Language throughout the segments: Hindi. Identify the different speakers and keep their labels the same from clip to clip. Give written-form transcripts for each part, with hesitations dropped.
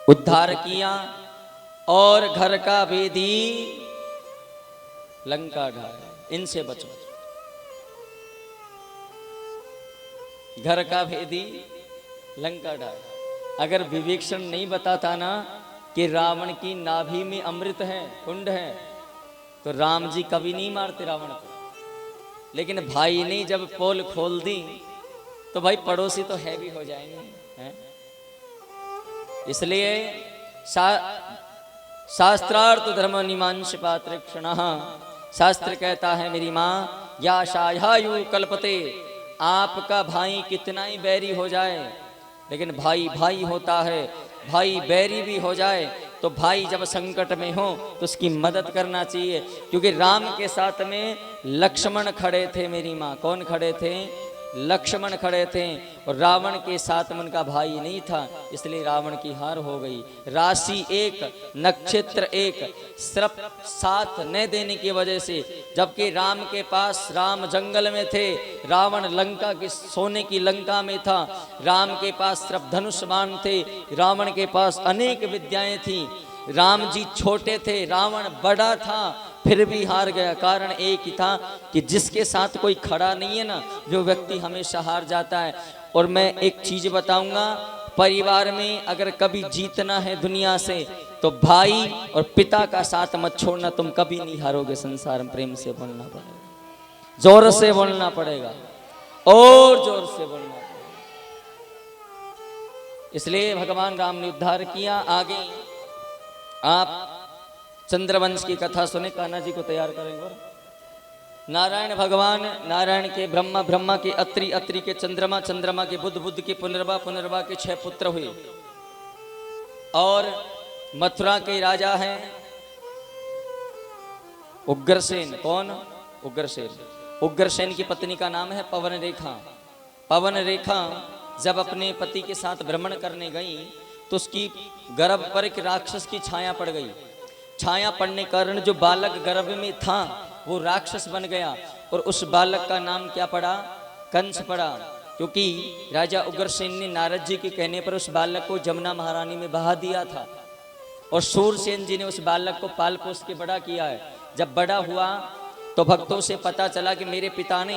Speaker 1: उद्धार किया और घर का भेदी लंका ढाया। इनसे बचो। घर का भेदी लंका ढाया। अगर विवेक्षण नहीं बताता ना कि रावण की नाभि में अमृत है, कुंड है, तो राम जी कभी नहीं मारते रावण को। लेकिन भाई ने जब पोल खोल दी तो भाई पड़ोसी तो हैवी हो जाएंगे, हैं? इसलिए शास्त्रार्थ धर्म निमांश पात्रक्षण, शास्त्र कहता है मेरी माँ, या शायायु कल्पते, आपका भाई कितना ही बैरी हो जाए लेकिन भाई भाई होता है। भाई बैरी भी हो जाए तो भाई जब संकट में हो तो उसकी मदद करना चाहिए। क्योंकि राम के साथ में लक्ष्मण खड़े थे मेरी माँ। कौन खड़े थे? लक्ष्मण खड़े थे। और रावण के साथ में उनका भाई नहीं था, इसलिए रावण की हार हो गई। राशि एक, नक्षत्र एक, सिर्फ साथ न देने की वजह से, जबकि राम के पास, राम जंगल में थे, रावण लंका की सोने की लंका में था। राम के पास सिर्फ धनुष बाण थे, रावण के पास अनेक विद्याएं थी। राम जी छोटे थे, रावण बड़ा था, फिर भी हार गया। कारण एक ही था कि जिसके साथ कोई खड़ा नहीं है ना, जो व्यक्ति हमेशा हार जाता है। और मैं एक चीज बताऊंगा, परिवार में अगर कभी जीतना है दुनिया से तो भाई और पिता का साथ मत छोड़ना, तुम कभी नहीं हारोगे। संसार में प्रेम से बोलना पड़ेगा, जोर से बोलना पड़ेगा, और जोर से बोलना पड़ेगा। इसलिए भगवान राम ने उद्धार किया। आगे आप चंद्रवंश की कथा सुने। कान्हा जी को तैयार करेंगे। नारायण भगवान, नारायण के ब्रह्मा, ब्रह्मा के अत्रि, अत्रि के चंद्रमा, चंद्रमा के बुध, बुध के पुनर्वा, पुनर्वा के 6 पुत्र हुए। और मथुरा के राजा हैं उग्रसेन। कौन? उग्रसेन। उग्रसेन की पत्नी का नाम है पवन रेखा। पवन रेखा जब अपने पति के साथ भ्रमण करने गई तो उसकी गर्भ पर एक राक्षस की छाया पड़ गई। छाया पड़ने के कारण जो बालक गर्भ में था वो राक्षस बन गया। और उस बालक का नाम क्या पड़ा? कंस पड़ा। क्योंकि राजा उग्रसेन ने नारद जी के कहने पर उस बालक को जमुना महारानी में बहा दिया था। और सूरसेन जी ने उस बालक को पाल पोस के बड़ा किया है। जब बड़ा हुआ तो भक्तों से पता चला कि मेरे पिता ने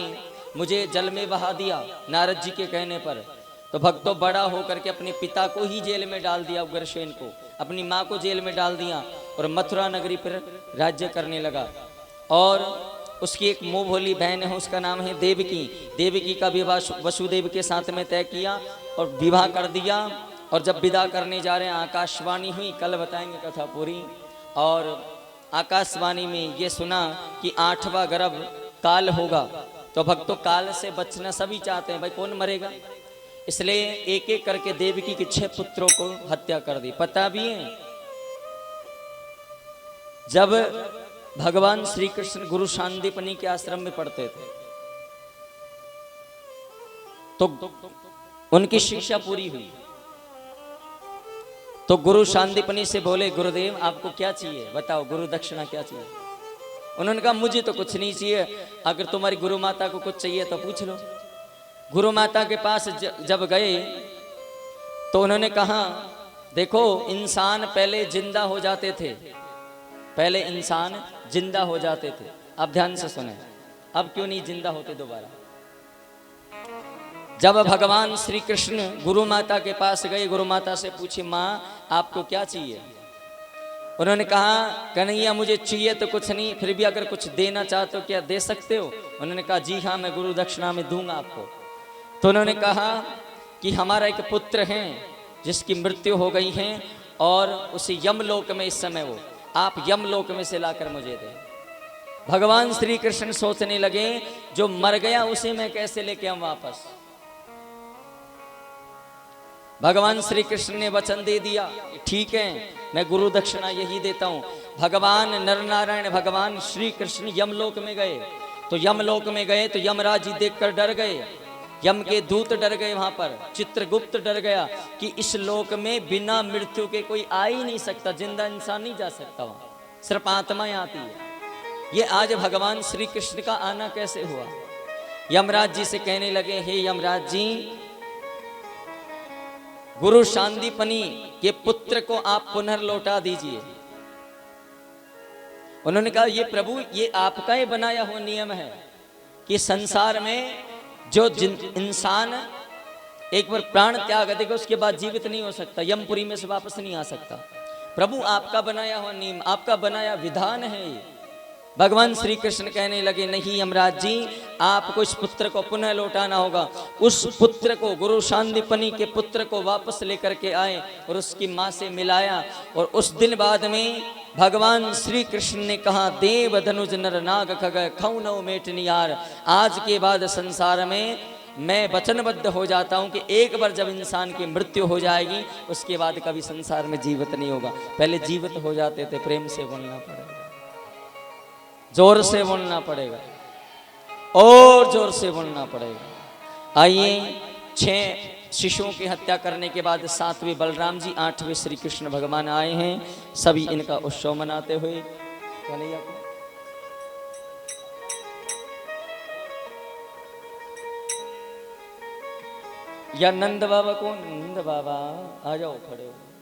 Speaker 1: मुझे जल में बहा दिया नारद जी के कहने पर। तो भक्तों बड़ा होकर के अपने पिता को ही जेल में डाल दिया, उग्रसेन को, अपनी माँ को जेल में डाल दिया और मथुरा नगरी पर राज्य करने लगा। और उसकी एक मुँह भोली बहन है, उसका नाम है देवकी। देवकी का विवाह वसुदेव के साथ में तय किया और विवाह कर दिया। और जब विदा करने जा रहे हैं आकाशवाणी हुई, कल बताएंगे कथा पूरी। और आकाशवाणी में ये सुना कि 8वां गर्भ काल होगा। तो भक्तों काल से बचना सभी चाहते हैं, भाई कौन मरेगा, इसलिए एक एक करके देवकी के 6 पुत्रों को हत्या कर दी। पता भी है जब भगवान श्री कृष्ण गुरु शांदीपनि के आश्रम में पढ़ते थे तो उनकी शिक्षा पूरी हुई। तो गुरु शांदीपनि से बोले, गुरुदेव आपको क्या चाहिए बताओ, गुरु दक्षिणा क्या चाहिए? उन्होंने कहा मुझे तो कुछ नहीं चाहिए, अगर तुम्हारी गुरु माता को कुछ चाहिए तो पूछ लो। गुरु माता के पास जब गए तो उन्होंने कहा, देखो इंसान पहले जिंदा हो जाते थे, पहले इंसान जिंदा हो जाते थे। अब ध्यान से सुने, अब क्यों नहीं जिंदा होते दोबारा? जब भगवान श्री कृष्ण गुरु माता के पास गए, गुरु माता से पूछे, माँ आपको क्या चाहिए? उन्होंने कहा, कन्हैया मुझे चाहिए तो कुछ नहीं, फिर भी अगर कुछ देना चाहते हो क्या दे सकते हो? उन्होंने कहा, जी हाँ मैं गुरु दक्षिणा में दूंगा आपको। तो उन्होंने कहा कि हमारा एक पुत्र है जिसकी मृत्यु हो गई है और उसी यमलोक में इस समय, वो आप यमलोक में से लाकर मुझे दें। भगवान श्री कृष्ण सोचने लगे, जो मर गया उसे मैं कैसे लेके आऊं वापस? भगवान श्री कृष्ण ने वचन दे दिया, ठीक है मैं गुरु दक्षिणा यही देता हूं। भगवान नर नारायण भगवान श्री कृष्ण यमलोक में गए। तो यमलोक में गए तो यमराज जी देखकर डर गए, यम के दूत डर गए। वहां पर चित्रगुप्त डर गया कि इस लोक में बिना मृत्यु के कोई आ ही नहीं सकता, जिंदा इंसान नहीं जा सकता, वहां सिर्फ आत्माएं आती है। ये आज भगवान श्री कृष्ण का आना कैसे हुआ? यमराज जी से कहने लगे, हे यमराज जी, गुरु शांतिपनी के पुत्र को आप पुनर्लौटा दीजिए। उन्होंने कहा ये प्रभु, ये आपका ही बनाया हुआ नियम है कि संसार में जो इंसान एक बार प्राण त्याग देगा उसके बाद जीवित नहीं हो सकता, यमपुरी में से वापस नहीं आ सकता। प्रभु आपका बनाया हुआ नियम, आपका बनाया विधान है ये। भगवान श्री कृष्ण कहने लगे, नहीं यमराज जी, आपको इस पुत्र को पुनः लौटाना होगा। उस पुत्र को, गुरु शांतिपनी के पुत्र को वापस लेकर के आए और उसकी माँ से मिलाया। और उस दिन बाद में भगवान श्री कृष्ण ने कहा, देव धनुज नर नाग खग खौ नौ मेटनियार, आज के बाद संसार में मैं वचनबद्ध हो जाता हूं कि एक बार जब इंसान की मृत्यु हो जाएगी उसके बाद कभी संसार में जीवित नहीं होगा। पहले जीवित हो जाते थे, प्रेम से बोलना पड़ेगा, जोर से बोलना पड़ेगा, और जोर से बोलना पड़ेगा। आइए, 6 शिशुओं की हत्या करने के बाद 7वें बलराम जी, 8वें श्री कृष्ण भगवान आए हैं। सभी इनका उत्सव मनाते हुए या नंद बाबा कौन? नंद बाबा आ जाओ, खड़े हो।